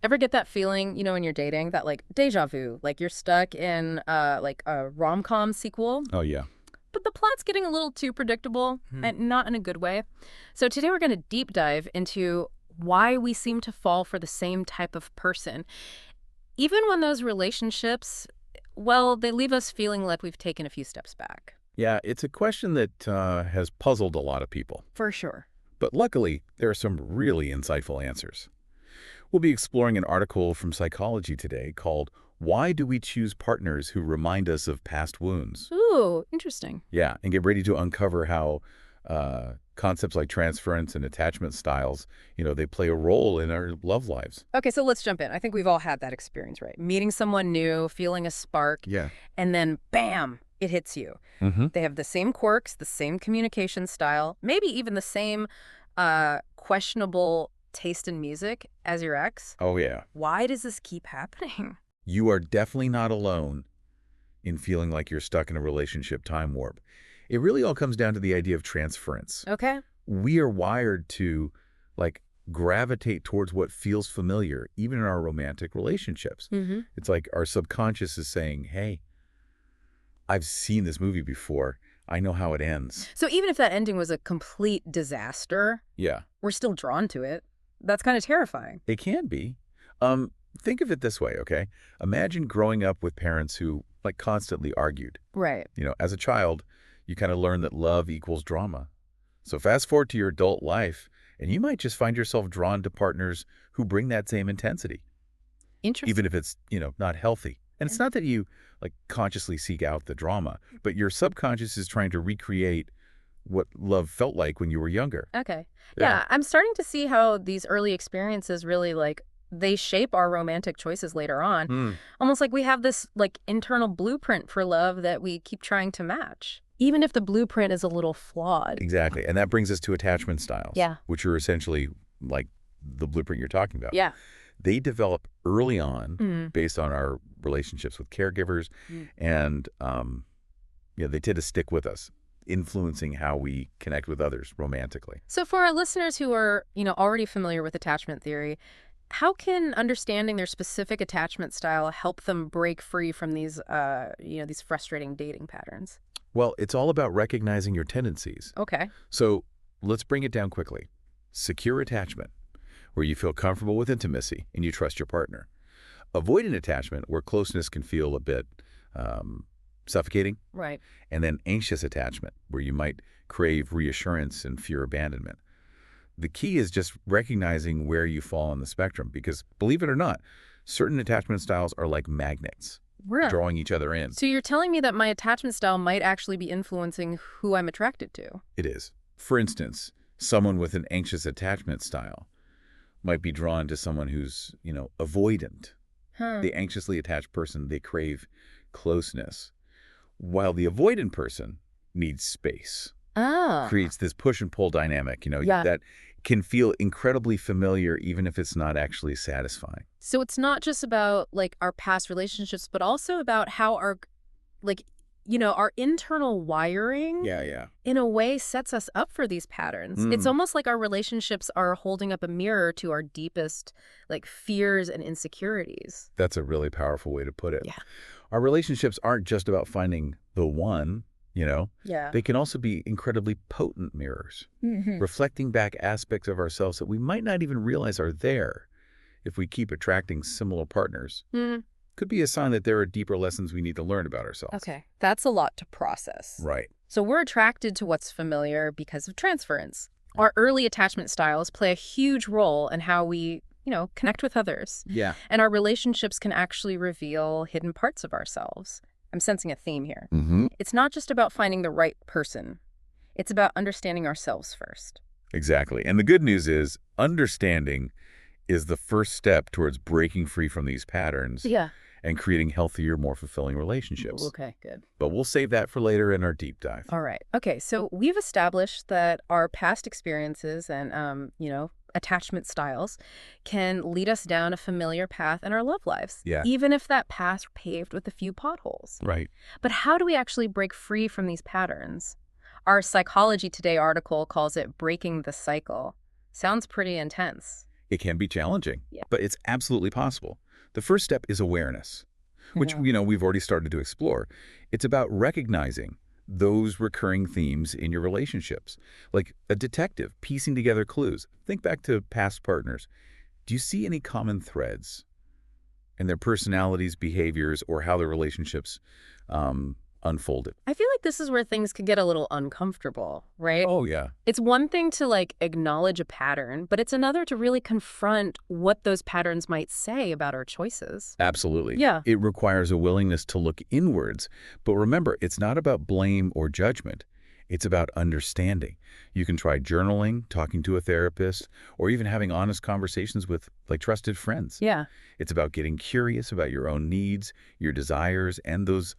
Ever get that feeling, when you're dating, that like deja vu, like you're stuck in like a rom-com sequel, Oh, yeah. but the plot's getting a little too predictable and not in a good way. So today we're going to deep dive into why we seem to fall for the same type of person, even when those relationships, well, they leave us feeling like we've taken a few steps back. Yeah, it's a question that has puzzled a lot of people. For sure. But luckily, there are some really insightful answers. We'll be exploring an article from Psychology Today called Why Do We Choose Partners Who Remind Us of Past Wounds? Ooh, interesting. Yeah, and get ready to uncover how concepts like transference and attachment styles, they play a role in our love lives. Okay, so let's jump in. I think we've all had that experience, right? Meeting someone new, feeling a spark, Yeah. and then bam, it hits you. Mm-hmm. They have the same quirks, the same communication style, maybe even the same questionable taste in music as your ex. Oh, yeah. Why does this keep happening? You are definitely not alone in feeling like you're stuck in a relationship time warp. It really all comes down to the idea of transference. Okay. We are wired to, gravitate towards what feels familiar, even in our romantic relationships. Mm-hmm. It's like our subconscious is saying, hey, I've seen this movie before. I know how it ends. So even if that ending was a complete disaster, Yeah, we're still drawn to it. That's kind of terrifying. it can be. Think of it this way, okay? Imagine growing up with parents who, constantly argued. Right. As a child, you kind of learn that love equals drama. So fast forward to your adult life, and you might just find yourself drawn to partners who bring that same intensity, Interesting. even if it's, not healthy. And it's not that you, consciously seek out the drama, but your subconscious is trying to recreate what love felt like when you were younger. Okay. Yeah, I'm starting to see how these early experiences really they shape our romantic choices later on. Almost like we have this internal blueprint for love that we keep trying to match, even if the blueprint is a little flawed. Exactly. And that brings us to attachment styles, Yeah. which are essentially like the blueprint you're talking about. Yeah. They develop early on based on our relationships with caregivers, and they tend to stick with us, influencing how we connect with others romantically. So for our listeners who are, already familiar with attachment theory, how can understanding their specific attachment style help them break free from these, these frustrating dating patterns? Well, it's all about recognizing your tendencies. Okay. So let's bring it down quickly. Secure attachment, where you feel comfortable with intimacy and you trust your partner. Avoidant attachment, where closeness can feel a bit suffocating. Right. And then anxious attachment, where you might crave reassurance and fear abandonment. The key is just recognizing where you fall on the spectrum, because believe it or not, certain attachment styles are like magnets, Really? drawing each other in. So you're telling me that my attachment style might actually be influencing who I'm attracted to? It is. For instance, someone with an anxious attachment style might be drawn to someone who's, avoidant. Huh. The anxiously attached person, they crave closeness, while the avoidant person needs space. Ah. Creates this push and pull dynamic, Yeah. that can feel incredibly familiar even if it's not actually satisfying. So it's not just about our past relationships, but also about how our our internal wiring Yeah. in a way sets us up for these patterns. It's almost like our relationships are holding up a mirror to our deepest fears and insecurities. That's a really powerful way to put it. Yeah. Our relationships aren't just about finding the one, Yeah. They can also be incredibly potent mirrors, Mm-hmm. reflecting back aspects of ourselves that we might not even realize are there. If we keep attracting similar partners, could be a sign that there are deeper lessons we need to learn about ourselves. Okay. That's a lot to process. Right. So we're attracted to what's familiar because of transference. Our early attachment styles play a huge role in how we, connect with others. Yeah. And our relationships can actually reveal hidden parts of ourselves. I'm sensing a theme here. Mm-hmm. It's not just about finding the right person. It's about understanding ourselves first. Exactly. And the good news is understanding is the first step towards breaking free from these patterns Yeah. and creating healthier, more fulfilling relationships. Okay, good. But we'll save that for later in our deep dive. All right. Okay, so we've established that our past experiences and, attachment styles can lead us down a familiar path in our love lives. Yeah. Even if that path paved with a few potholes. Right. But how do we actually break free from these patterns? Our Psychology Today article calls it breaking the cycle. Sounds pretty intense. It can be challenging, Yeah. but it's absolutely possible. The first step is awareness, which, Yeah. we've already started to explore. It's about recognizing those recurring themes in your relationships, like a detective piecing together clues. Think back to past partners. Do you see any common threads in their personalities, behaviors, or how their relationships unfolded? I feel like this is where things could get a little uncomfortable, right? Oh, yeah. It's one thing to like acknowledge a pattern, but it's another to really confront what those patterns might say about our choices. Absolutely. Yeah. It requires a willingness to look inwards. But remember, it's not about blame or judgment. It's about understanding. You can try journaling, talking to a therapist, or even having honest conversations with like trusted friends. Yeah. It's about getting curious about your own needs, your desires, and those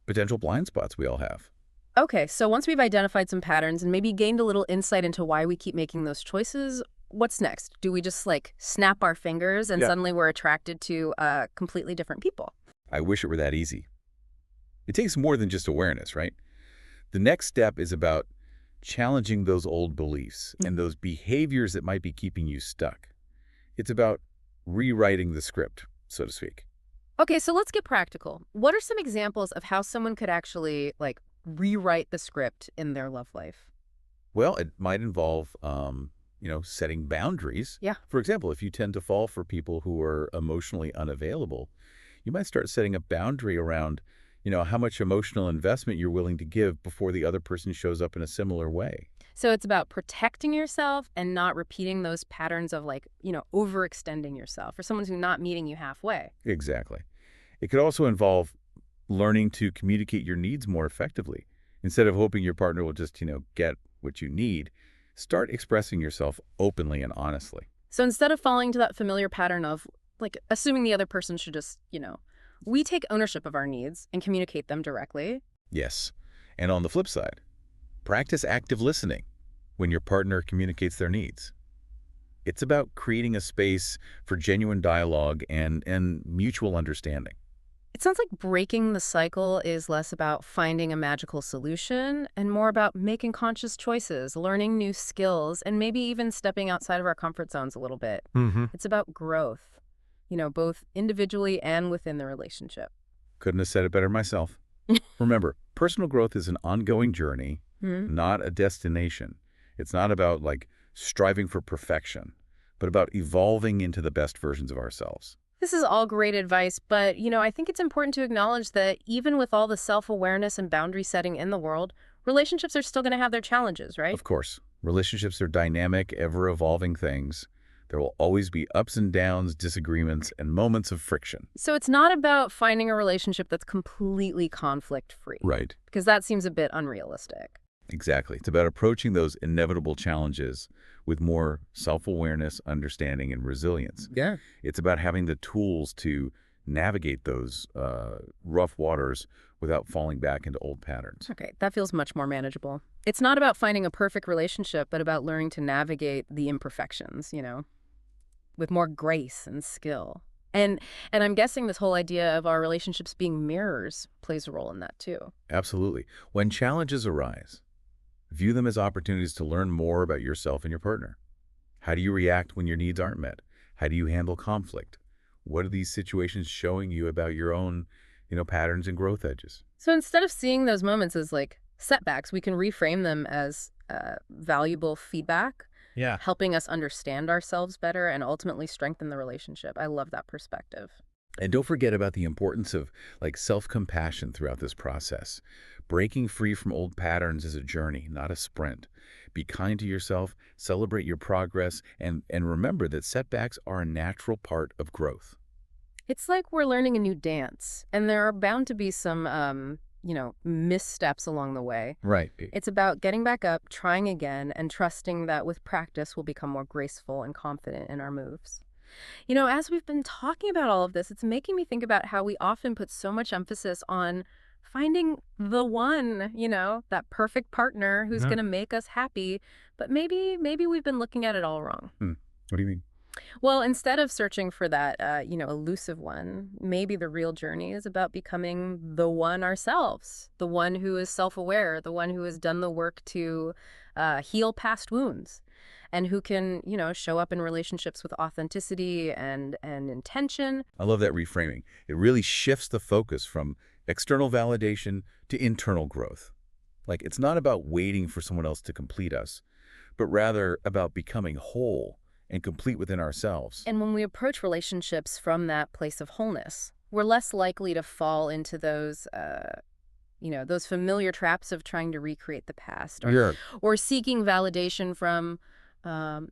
potential blind spots we all have. Okay, so once we've identified some patterns and maybe gained a little insight into why we keep making those choices, what's next? Do we just like snap our fingers and Yeah. suddenly we're attracted to completely different people? I wish it were that easy. It takes more than just awareness, right? The next step is about challenging those old beliefs and those behaviors that might be keeping you stuck. It's about rewriting the script, so to speak. Okay, so let's get practical. What are some examples of how someone could actually like rewrite the script in their love life? Well, it might involve, setting boundaries. Yeah. For example, if you tend to fall for people who are emotionally unavailable, you might start setting a boundary around, how much emotional investment you're willing to give before the other person shows up in a similar way. So it's about protecting yourself and not repeating those patterns of like, overextending yourself or someone who's not meeting you halfway. Exactly. It could also involve learning to communicate your needs more effectively. Instead of hoping your partner will just, get what you need, start expressing yourself openly and honestly. So instead of falling to that familiar pattern of like assuming the other person should just, we take ownership of our needs and communicate them directly. Yes. And on the flip side, practice active listening when your partner communicates their needs. It's about creating a space for genuine dialogue and mutual understanding. It sounds like breaking the cycle is less about finding a magical solution and more about making conscious choices, learning new skills, and maybe even stepping outside of our comfort zones a little bit. Mm-hmm. It's about growth, both individually and within the relationship. Couldn't have said it better myself. Remember, personal growth is an ongoing journey, Hmm. not a destination. It's not about like striving for perfection, but about evolving into the best versions of ourselves. This is all great advice, but, I think it's important to acknowledge that even with all the self-awareness and boundary setting in the world, relationships are still going to have their challenges, right? Of course, relationships are dynamic, ever-evolving things. There will always be ups and downs, disagreements, and moments of friction. So it's not about finding a relationship that's completely conflict-free, Right. because that seems a bit unrealistic. Exactly. It's about approaching those inevitable challenges with more self-awareness, understanding, and resilience. Yeah. It's about having the tools to navigate those rough waters without falling back into old patterns. Okay, that feels much more manageable. It's not about finding a perfect relationship, but about learning to navigate the imperfections, with more grace and skill. And I'm guessing this whole idea of our relationships being mirrors plays a role in that too. Absolutely. When challenges arise, view them as opportunities to learn more about yourself and your partner. How do you react when your needs aren't met? How do you handle conflict? What are these situations showing you about your own, patterns and growth edges? So instead of seeing those moments as like setbacks, we can reframe them as valuable feedback, Yeah. helping us understand ourselves better and ultimately strengthen the relationship. I love that perspective. And don't forget about the importance of like self-compassion throughout this process. Breaking free from old patterns is a journey, not a sprint. Be kind to yourself, celebrate your progress, and remember that setbacks are a natural part of growth. It's like we're learning a new dance, and there are bound to be some, missteps along the way. Right. It's about getting back up, trying again, and trusting that with practice we'll become more graceful and confident in our moves. As we've been talking about all of this, it's making me think about how we often put so much emphasis on finding the one, that perfect partner who's Yeah. going to make us happy. But maybe we've been looking at it all wrong. What do you mean? Well, instead of searching for that, elusive one, maybe the real journey is about becoming the one ourselves, the one who is self-aware, the one who has done the work to heal past wounds. and who can, show up in relationships with authenticity and intention. I love that reframing. It really shifts the focus from external validation to internal growth. Like, it's not about waiting for someone else to complete us, but rather about becoming whole and complete within ourselves. And when we approach relationships from that place of wholeness, we're less likely to fall into those familiar traps of trying to recreate the past Yeah. or seeking validation from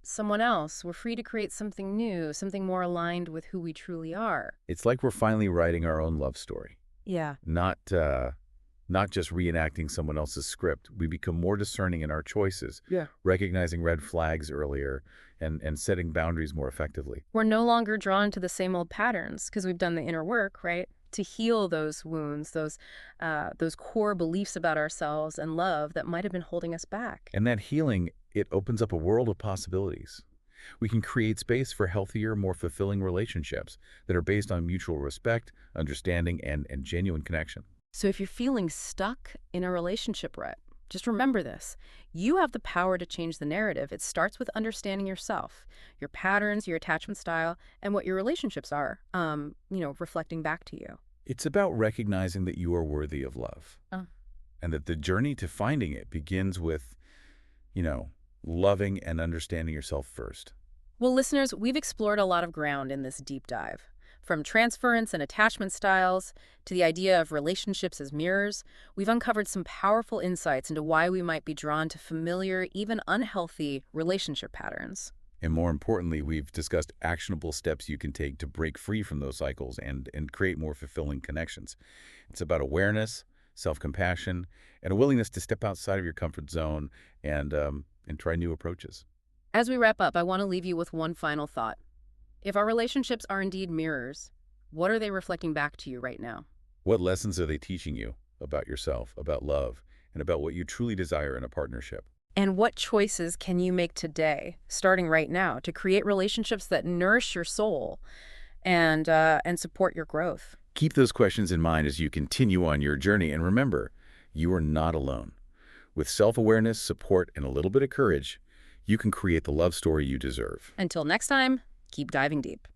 someone else. We're free to create something new, something more aligned with who we truly are. It's like we're finally writing our own love story, Yeah. not just reenacting someone else's script. We become more discerning in our choices, Yeah. recognizing red flags earlier and setting boundaries more effectively. We're no longer drawn to the same old patterns because we've done the inner work, right? To heal those wounds, those core beliefs about ourselves and love that might have been holding us back. And that healing, it opens up a world of possibilities. We can create space for healthier, more fulfilling relationships that are based on mutual respect, understanding, and genuine connection. So if you're feeling stuck in a relationship rut, just remember this. You have the power to change the narrative. It starts with understanding yourself, your patterns, your attachment style, and what your relationships are, reflecting back to you. It's about recognizing that you are worthy of love Oh. and that the journey to finding it begins with, loving and understanding yourself first. Well, listeners, we've explored a lot of ground in this deep dive. From transference and attachment styles to the idea of relationships as mirrors, we've uncovered some powerful insights into why we might be drawn to familiar, even unhealthy relationship patterns. And more importantly, we've discussed actionable steps you can take to break free from those cycles and create more fulfilling connections. It's about awareness, self-compassion, and a willingness to step outside of your comfort zone and try new approaches. As we wrap up, I want to leave you with one final thought. If our relationships are indeed mirrors, what are they reflecting back to you right now? What lessons are they teaching you about yourself, about love, and about what you truly desire in a partnership? And what choices can you make today, starting right now, to create relationships that nourish your soul and support your growth? Keep those questions in mind as you continue on your journey, and remember, you are not alone. With self-awareness, support, and a little bit of courage, you can create the love story you deserve. Until next time, keep diving deep.